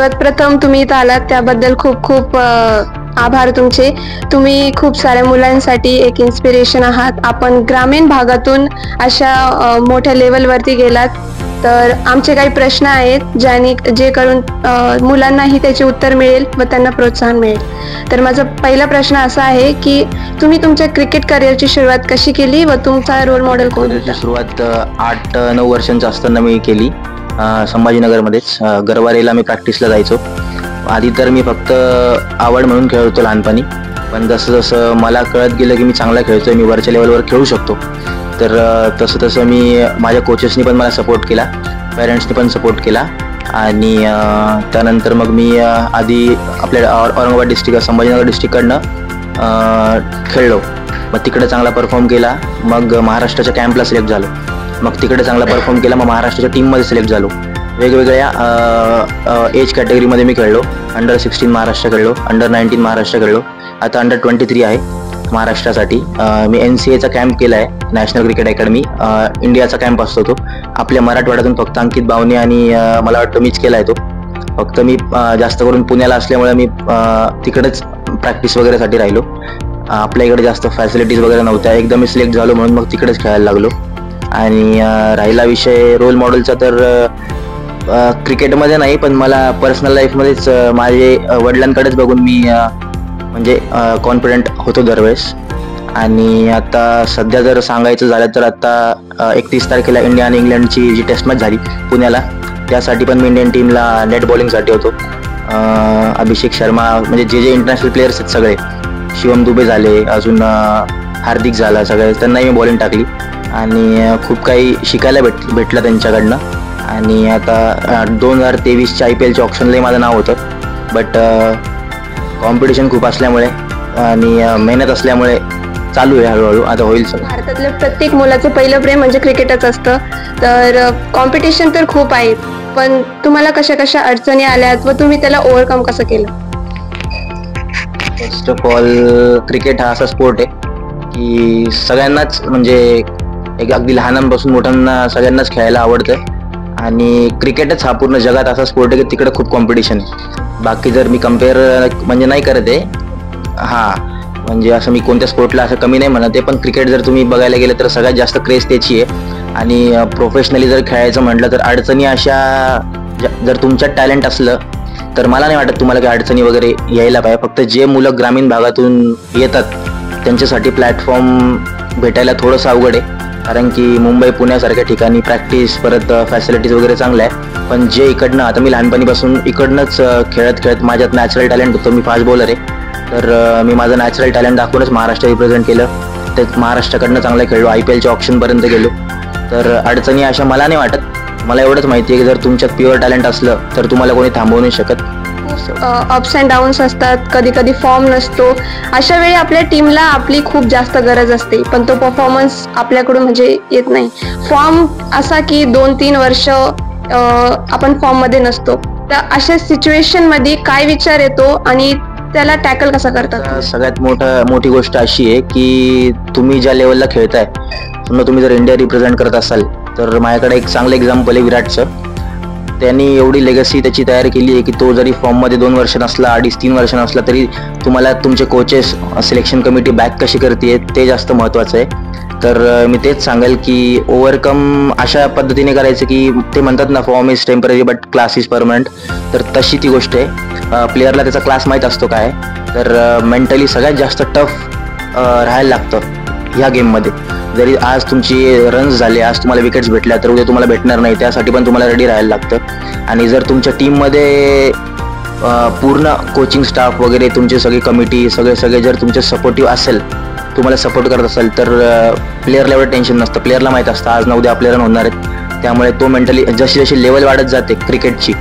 सर्वात प्रथम तुम्ही इथं आलात त्याबद्दल खूप खूप आभार तुमचे. तुम्ही खूप साऱ्या मुलांसाठी एक इन्स्पिरेशन आहात. आपण ग्रामीण भागातून अशा मोठ्या लेवलवरती गेलात. तर आमचे काही प्रश्न आहेत जे करून मुलांनाही त्याचे उत्तर मिळेल व त्यांना प्रोत्साहन मिळेल. तर माझा पहिला प्रश्न असा आहे की तुम्ही तुमच्या क्रिकेट करिअरची सुरुवात कशी केली व तुमचा रोल मॉडेल कोण होता? सुरुवात 8-9 वर्षांचा असताना मी केली. संभाजीनगरमध्येच गरवारेला मी प्रॅक्टिसला जायचो. आधी तर मी फक्त आवड म्हणून खेळत होतो लहानपणी, पण जसं जसं मला कळत गेलं की मी चांगला खेळतोय, मी वरच्या लेवलवर खेळू शकतो, तर तसं तसं मी माझ्या कोचेसनी पण मला सपोर्ट केला, पेरेंट्सनी पण सपोर्ट केला. आणि त्यानंतर मग मी आधी आपल्या औरंगाबाद डिस्ट्रिक्ट संभाजीनगर डिस्ट्रिक्टकडनं खेळलो. मग तिकडे चांगला परफॉर्म केला. मग महाराष्ट्राच्या कॅम्पला सिलेक्ट झालो. मग तिकडे चांगला परफॉर्म केला. मग महाराष्ट्राच्या टीममध्ये सिलेक्ट झालो. वेगवेगळ्या एज कॅटेगरीमध्ये मी खेळलो. अंडर-16 महाराष्ट्र खेळलो, अंडर-19 महाराष्ट्र खेळलो. आता अंडर-23 आहे महाराष्ट्रासाठी. मी NCAचा कॅम्प केला आहे, नॅशनल क्रिकेट अकॅडमी. इंडियाचा कॅम्प असतो तो. आपल्या मराठवाड्यातून फक्त अंकित बावणे आणि मला वाटतं मीच केला आहे तो. फक्त मी जास्त करून पुण्याला असल्यामुळे मी तिकडेच प्रॅक्टिस वगैरेसाठी राहिलो. आपल्या इकडे जास्त फॅसिलिटीज वगैरे नव्हत्या. एकदा मी सिलेक्ट झालो म्हणून मग तिकडेच खेळायला लागलो. आणि राहिला विषय रोल मॉडेलचा, तर क्रिकेटमध्ये नाही, पण मला पर्सनल लाईफमध्येच माझे वडिलांकडेच बघून मी म्हणजे कॉन्फिडंट होतो दरवेळेस. आणि आता सध्या जर सांगायचं झालं तर आता 31 तारखेला इंडिया आणि इंग्लंडची जी टेस्ट मॅच झाली पुण्याला, त्यासाठी पण मी इंडियन टीमला नेट बॉलिंगसाठी होतो. अभिषेक शर्मा, म्हणजे जे इंटरनॅशनल प्लेयर्स आहेत सगळे, शिवम दुबे झाले, अजून हार्दिक झाला, सगळे त्यांनाही मी बॉलिंग टाकली. आणि खूप काही शिकायला भेटलं त्यांच्याकडनं. आणि आता 2023च्या IPLच्या ऑप्शनलाही माझं नाव होतं, बट कॉम्पिटिशन खूप असल्यामुळे आणि मेहनत असल्यामुळे चालू आहे हळूहळू. आता होईल सगळं. भारतातल्या प्रत्येक मुलाचं पहिलं प्रेम म्हणजे क्रिकेटच असतं. तर कॉम्पिटिशन तर खूप आहे, पण तुम्हाला कशा कशा अडचणी आल्यात व तुम्ही त्याला ओव्हरकम कसं केलं? फर्स्ट ऑफ ऑल, क्रिकेट हा असा स्पोर्ट आहे की सगळ्यांनाच, म्हणजे एक अगदी लहानांपासून मोठ्यांना सगळ्यांनाच खेळायला आवडतं. आणि क्रिकेटच हा पूर्ण जगात असा स्पोर्ट आहे की तिकडे खूप कॉम्पिटिशन आहे. बाकी जर मी कम्पेअर म्हणजे नाही करत आहे, म्हणजे असं मी कोणत्या स्पोर्टला असं कमी नाही म्हणत आहे, पण क्रिकेट जर तुम्ही बघायला गेलं तर सगळ्यात जास्त क्रेज त्याची आहे. आणि प्रोफेशनली जर खेळायचं म्हटलं तर अडचणी अशा, जर तुमच्यात टॅलेंट असलं तर मला नाही वाटत तुम्हाला काही अडचणी वगैरे यायला पाहिजे. फक्त जे मुलं ग्रामीण भागातून येतात त्यांच्यासाठी प्लॅटफॉर्म भेटायला थोडंसं अवघड आहे, कारण की मुंबई पुण्यासारख्या ठिकाणी प्रॅक्टिस परत फॅसिलिटीज वगैरे चांगल्या आहे. पण जे इकडनं, आता मी लहानपणीपासून इकडनंच खेळत खेळत माझ्यात नॅचरल टॅलेंट होतं. मी फास्ट बॉलर आहे, तर मी माझं नॅचरल टॅलेंट दाखवूनच महाराष्ट्र रिप्रेझेंट केलं. ते महाराष्ट्राकडनं चांगलं खेळलो, IPLच्या ऑप्शनपर्यंत गेलो. तर अडचणी अशा मला नाही वाटत. मला एवढंच माहिती आहे की जर तुमच्यात प्युअर टॅलेंट असलं तर तुम्हाला कोणी थांबवू नाही शकत. अप्स अँड डाऊन्स असतात, कधी कधी फॉर्म नसतो. अशा वेळी आपल्या टीमला आपली खूप जास्त गरज असते, पण तो परफॉर्मन्स आपल्याकडून म्हणजे येत नाही. फॉर्म असा की 2-3 वर्ष आपण फॉर्म मध्ये नसतो. तर अशा सिच्युएशन मध्ये काय विचार येतो आणि त्याला टॅकल कसा करतात? सगळ्यात मोठी गोष्ट अशी आहे की तुम्ही ज्या लेवलला खेळताय, समजा तुम्ही जर इंडिया रिप्रेझेंट करत असाल, तर माझ्याकडे एक चांगलं एक्झाम्पल आहे विराटचं. त्यांनी एवढी लेगसी त्याची तयार केली आहे की तो जरी फॉर्ममध्ये 2 वर्ष नसला, 2.5-3 वर्ष नसला, तरी तुम्हाला तुमचे कोचेस, सिलेक्शन कमिटी बॅक कशी करते ते जास्त महत्त्वाचं आहे. तर मी तेच सांगेल की ओव्हरकम अशा पद्धतीने करायचं की ते म्हणतात ना, form is temporary but class is permanent. तर तशी ती गोष्ट आहे. प्लेअरला त्याचा क्लास माहीत असतो काय. तर मेंटली सगळ्यात जास्त टफ राहायला लागतं ह्या गेममध्ये. जरी आज तुमची रन्स झाले, आज तुम्हाला विकेट्स भेटल्या, तर उद्या तुम्हाला भेटणार नाही. त्यासाठी पण तुम्हाला रेडी राहायला लागतं. आणि जर तुमच्या टीममध्ये पूर्ण कोचिंग स्टाफ वगैरे, तुमची सगळी कमिटी, सगळे जर तुमचे सपोर्टिव्ह असेल, तुम्हाला सपोर्ट करत असेल, तर प्लेअरला एवढं टेन्शन नसतं. प्लेअरला माहीत असतं आज ना उद्या आपले रन होणार आहेत. त्यामुळे तो मेंटली जशी जशी लेवल वाढत जाते क्रिकेटची,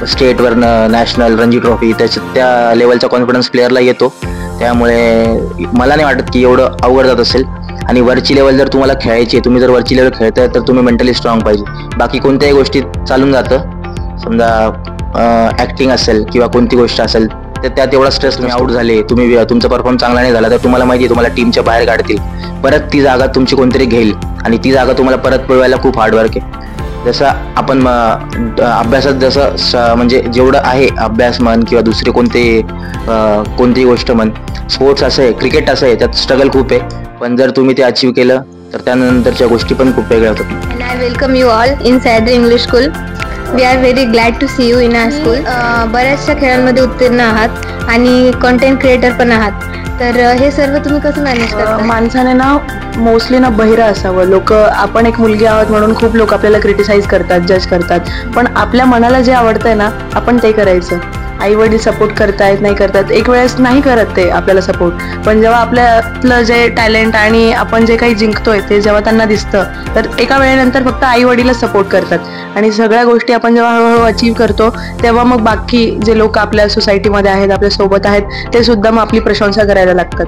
स्टेटवरनं नॅशनल, रणजी ट्रॉफी, त्या लेवलचा कॉन्फिडन्स प्लेअरला येतो. त्यामुळे मला नाही वाटत की एवढं अवघड जात असेल. आणि वरची लेवल जर तुम्हाला खेळायची आहे, तुम्ही जर वरची लेवल खेळताय, तर तुम्ही मेंटली स्ट्रॉंग पाहिजे. बाकी कोणत्याही गोष्टी चालून जातं. समजा ॲक्टिंग असेल किंवा कोणती गोष्ट असेल, तर त्यात एवढा स्ट्रेस, तुम्ही आउट झाले, तुमचा परफॉर्म चांगला नाही झाला, तर तुम्हाला माहिती आहे तुम्हाला टीमच्या बाहेर काढतील. परत ती जागा तुमची कोणतरी घेईल आणि ती जागा तुम्हाला परत मिळवायला खूप हार्डवर्क आहे. जसं आपण अभ्यासात जसं म्हणजे जेवढं आहे अभ्यास म्हण किंवा दुसरे कोणतीही गोष्ट म्हण, स्पोर्ट्स असं आहे, क्रिकेट असं आहे, त्यात स्ट्रगल खूप आहे, पण जर तुम्ही ते अचीव्ह केलं तर त्यानंतरच्या गोष्टी पण खूप वेगळ्या होतात. And I welcome you all in Sahyadri English School. We are very glad to see you in our school. बऱ्याचशा खेळांमध्ये उत्तीर्ण आहात आणि कंटेंट क्रिएटर पण आहात, तर हे सर्व तुम्ही कसं मॅनेज करता? माणसाने ना मोस्टली ना बहिरं असावं. लोक, आपण एक मुलगी आहोत म्हणून खूप लोक आपल्याला क्रिटिसाइज करतात, जज करतात, पण आपल्या मनाला जे आवडतंय ना आपण ते करायचं. आई वडील सपोर्ट करतायत नाही करतात, एक वेळेस नाही करत ते आपल्याला सपोर्ट, पण जेव्हा आपल्यातलं जे टॅलेंट आणि आपण जे काही जिंकतोय ते जेव्हा त्यांना दिसतं, तर एका वेळेनंतर फक्त आई वडीलच सपोर्ट करतात आणि सगळ्या गोष्टी आपण जेव्हा हळूहळू अचीव्ह करतो तेव्हा मग बाकी जे लोक आपल्या सोसायटीमध्ये आहेत, आपल्या सोबत आहेत, ते सुद्धा मग आपली प्रशंसा करायला लागतात.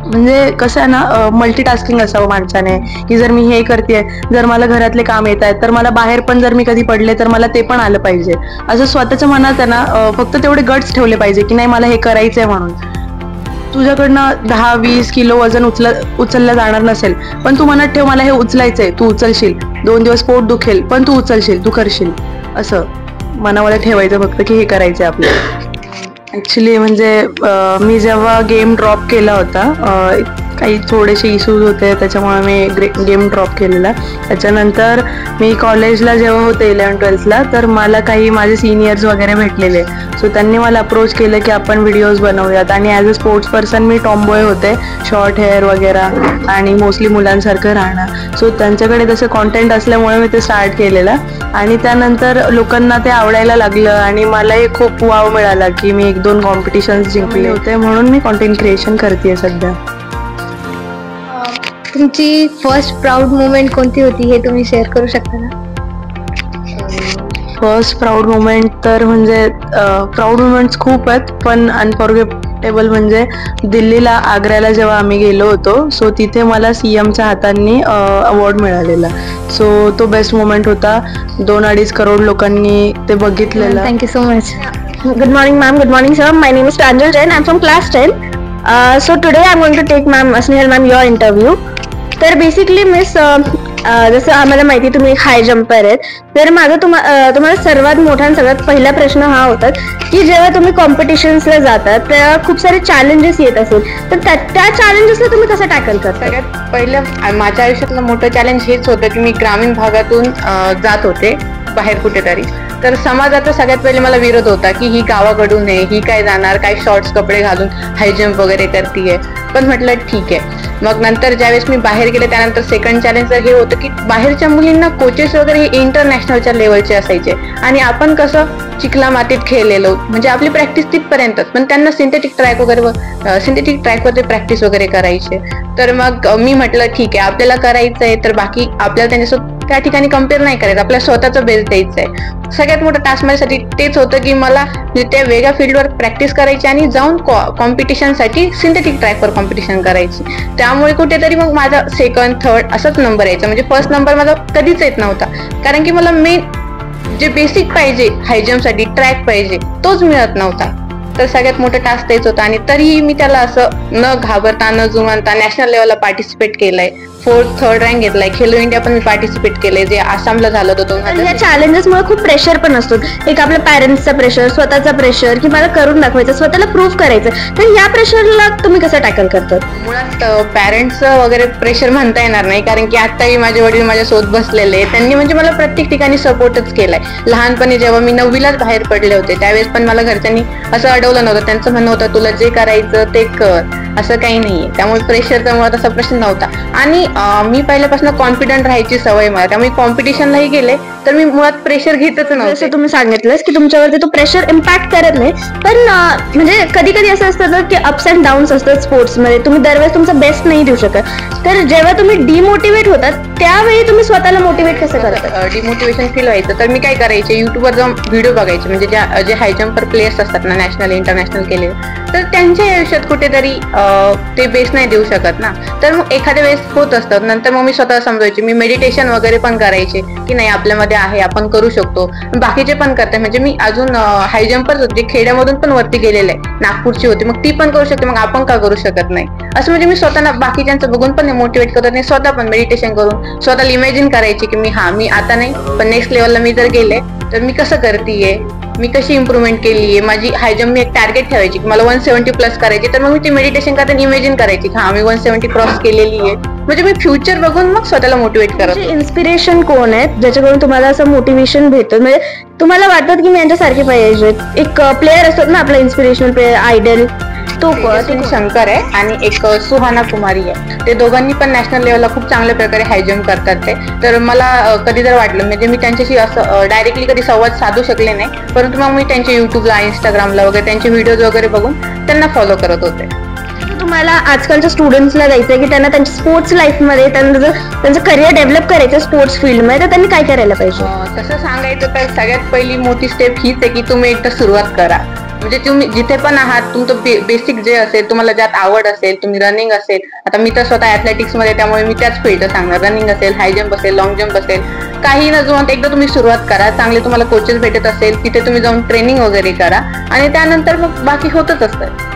म्हणजे कसं आहे ना, मल्टीटास्किंग असावं माणसाने, की जर मी हे करते, जर मला घरातले काम येत आहेत तर मला बाहेर पण जर मी कधी पडले तर मला ते पण आलं पाहिजे, असं स्वतःच्या मनात आहे ना फक्त तेवढे गट्स ठेवले पाहिजे की नाही मला हे करायचंय म्हणून. तुझ्याकडनं 10-20 किलो वजन उचललं जाणार नसेल, पण तू मनात ठेव मला हे उचलायचंय, तू उचलशील. 2 दिवस पोट दुखेल पण तू उचलशील, तू करशील, असं मनामध्ये ठेवायचं फक्त की हे करायचंय आपल्याला. ॲक्च्युली म्हणजे मी जेव्हा गेम ड्रॉप केला होता, काही थोडेसे इश्यूज होते त्याच्यामुळे मी गेम ड्रॉप केलेला. त्याच्यानंतर मी कॉलेजला जेव्हा होते 11th-12thला, तर मला काही माझे सिनियर्स वगैरे भेटलेले, सो त्यांनी मला अप्रोच केलं की आपण व्हिडिओज बनवूयात. आणि as a sports person me tomboy होते, शॉर्ट हेअर वगैरे आणि मोस्टली मुलांसारखं राहणं, सो त्यांच्याकडे तसं कॉन्टेंट असल्यामुळे मी ते स्टार्ट केलेलं. आणि त्यानंतर लोकांना ते आवडायला लागलं आणि मलाही खूप वाव मिळाला की मी 1-2 कॉम्पिटिशन्स जिंकले होते, म्हणून मी कॉन्टेंट क्रिएशन करते सध्या. तुमची फर्स्ट प्राऊड मुमेंट कोणती होती हे तुम्ही शेअर करू शकता ना? फर्स्ट प्राऊड मुमेंट तर म्हणजे प्राऊड मुमेंट्स खूप आहेत, पण अनफॉर्गेटेबल म्हणजे दिल्लीला, आग्र्याला जेव्हा आम्ही गेलो होतो, सो तिथे मला CMच्या हातांनी अवॉर्ड मिळालेला, सो तो बेस्ट मोमेंट होता. 2-2.5 करोड लोकांनी ते बघितलेलं. Thank you so much. Good morning ma'am, good morning sir. My name is Pranjal Jain. I'm from class 10. So today I'm going to take ma'am, Snehal ma'am, your interview. तर basically miss, जसं आम्हाला माहिती तुम्ही हाय jumper आहेत, तर माझा तुम्हाला सर्वात मोठा आणि सगळ्यात पहिला प्रश्न हा होता की जेव्हा तुम्ही कॉम्पिटिशन्सला जातात तेव्हा खूप सारे चॅलेंजेस येत असेल, तर त्या चॅलेंजेसला तुम्ही कसं टॅकल करता? सगळ्यात पहिलं माझ्या आयुष्यातलं मोठं चॅलेंज हेच होतं की मी ग्रामीण भागातून जात होते बाहेर कुठेतरी, तर समाजाचा सगळ्यात पहिले मला विरोध होता की ही गावाकडून आहे, ही काय जाणार, काय शॉर्ट्स कपडे घालून हाय जम्प वगैरे करतीये. पण म्हटलं ठीक आहे. मग नंतर ज्यावेळेस मी बाहेर गेले त्यानंतर सेकंड चॅलेंज तर हे होतं की बाहेरच्या मुलींना कोचेस वगैरे हे इंटरनॅशनलच्या लेवलचे असायचे आणि आपण कसं चिखला मातीत खेळलेलो, म्हणजे आपली प्रॅक्टिस तिथपर्यंतच, पण त्यांना सिंथेटिक ट्रॅकवर ते प्रॅक्टिस वगैरे करायचे. तर मग मी म्हटलं ठीक आहे, आपल्याला करायचंय तर बाकी आपल्याला त्यांच्यासोबत त्या ठिकाणी कम्पेअर नाही करायचं, आपल्याला स्वतःचं बेस्ट द्यायचं आहे. सगळ्यात मोठं टास्क माझ्यासाठी तेच होतं की मला त्या वेगळ्या फील्डवर प्रॅक्टिस करायची आणि जाऊन कॉम्पिटिशनसाठी सिंथेटिक ट्रॅकवर कॉम्पिटिशन करायची. त्यामुळे कुठेतरी मग माझा सेकंड थर्ड असाच नंबर यायचा, म्हणजे फर्स्ट नंबर माझा कधीच येत नव्हता, कारण की मला मेन जे बेसिक पाहिजे हाय जम्पसाठी ट्रॅक पाहिजे तोच मिळत नव्हता. तर सगळ्यात मोठं टास्क तेच होतं आणि तरीही मी त्याला असं न घाबरता न जुमानता नॅशनल लेवलला पार्टिसिपेट केलंय. 4th 3rd रँक घेतलाय. खेलो इंडिया पण मी पार्टिसिपेट केले, जे आसामला झालं होतं 2000. या चॅलेंजेसमुळे खूप प्रेशर पण असतो, एक आपल्या पॅरेंट्सचा प्रेशर, स्वतःचा प्रेशर की मला करून दाखवायचं, स्वतःला प्रूव्ह करायचं, तर या प्रेशरला तुम्ही कसं टॅकल करतात? मुळात पॅरेंट्सचं वगैरे प्रेशर म्हणता येणार नाही, कारण की आत्ताही माझे वडील माझ्यासोबत बसलेले, त्यांनी म्हणजे मला प्रत्येक ठिकाणी सपोर्टच केलाय. लहानपणी जेव्हा मी 9वीलाच बाहेर पडले होते त्यावेळेस पण मला घरच्यांनी असं अडवलं नव्हतं, त्यांचं म्हणणं होतं तुला जे करायचं ते कर, असं काही नाहीये. त्यामुळे प्रेशरचा मुळात असा प्रश्न नव्हता आणि मी पहिल्यापासून कॉन्फिडंट राहायची सवय मला, त्यामुळे कॉम्पिटिशनलाही गेले तर मी मुळात प्रेशर घेतच नव्हते. जसं तुम्ही सांगितलंस की तुमच्यावरती तो प्रेशर इम्पॅक्ट करत नाही, पण म्हणजे कधी कधी असं असतं की अप्स अँड डाऊन्स असतात स्पोर्ट्समध्ये, तुम्ही दरवेळेस तुमचा बेस्ट नाही देऊ शकत, तर जेव्हा तुम्ही डिमोटिवेट होतात त्यावेळी तुम्ही स्वतःला मोटिवेट कसं करतात? डिमोटिवेशन फील व्हायचं तर मी काय करायचे, युट्यूबवर जाऊन व्हिडिओ बघायचे, म्हणजे जे हाय जम्पर प्लेयर्स असतात ना नॅशनल इंटरनॅशनल केले, तर त्यांच्या आयुष्यात कुठेतरी ते बेस्ट नाही देऊ शकत ना, तर मग एखाद्या वेळेस होत असतात. नंतर मग मी स्वतः समजायचे, मी मेडिटेशन वगैरे पण करायचे की नाही आपल्यामध्ये मध्ये आहे, आपण करू शकतो. बाकीचे पण करते, म्हणजे मी अजून हाय जम्पर होते खेड्यामधून पण वरती गेलेले आहे, नागपूरची होती, मग ती पण करू शकते, मग आपण का करू शकत नाही. असं म्हणजे मी स्वतःला बाकीच्यांचं बघून पण मोटिवेट करत नाही, स्वतः पण मेडिटेशन करून स्वतःला इमॅजिन करायची की मी आता नाही पण नेक्स्ट लेवलला मी जर गेले तर मी कसं करतीये, मी कशी इम्प्रुव्हमेंट केली आहे. माझी हाय जम्प मी एक टार्गेट ठेवायची की मला 170 प्लस करायची, तर मग मी ती मेडिटेशन करताना इमॅजिन करायची की मी 170 क्रॉस केलेली आहे. म्हणजे मी फ्युचर बघून मग स्वतःला मोटिवेट करत. इन्स्पिरेशन कोण आहेत ज्याच्याकडून तुम्हाला असं मोटिवेशन भेटतं, म्हणजे तुम्हाला वाटतं की मी यांच्यासारखे पाहिजे. एक प्लेअर असतात ना आपला इन्स्पिरेशनल प्लेअर आयडल, तो शंकर आहे आणि एक सुहाना कुमारी आहे. ते दोघांनी पण नॅशनल लेवलला खूप चांगल्या प्रकारे हाय जम्प करतात ते. तर मला कधी जर वाटलं, म्हणजे मी त्यांच्याशी असं डायरेक्टली कधी संवाद साधू शकले नाही, परंतु मग मी त्यांच्या युट्यूबला इंस्टाग्रामला वगैरे त्यांचे व्हिडिओज वगैरे बघून त्यांना फॉलो करत होते. तुम्हाला आजकालच्या स्टुडंट्सला द्यायचंय की त्यांना त्यांच्या स्पोर्ट्स लाईफमध्ये त्यांना जर त्यांचं करिअर डेव्हलप करायचं स्पोर्ट्स फील्डमध्ये, तर त्यांनी काय करायला पाहिजे? तसं सांगायचं तर सगळ्यात पहिली मोठी स्टेप हीच आहे की तुम्ही एकदा सुरुवात करा. म्हणजे तुम्ही जिथे पण आहात तुमचं बेसिक जे असेल, तुम्हाला ज्यात आवड असेल, तुम्ही रनिंग असेल, आता मी तर स्वतः ऍथलेटिक्स मध्ये त्यामुळे मी त्याच फील्ड सांगणार, रनिंग असेल, हाय जम्प असेल, लॉंग जम्प असेल, काही न जुळत एकदा तुम्ही सुरुवात करा. चांगले तुम्हाला कोचेस भेटत असेल तिथे तुम्ही जाऊन ट्रेनिंग वगैरे करा आणि त्यानंतर मग बाकी होतच असतं.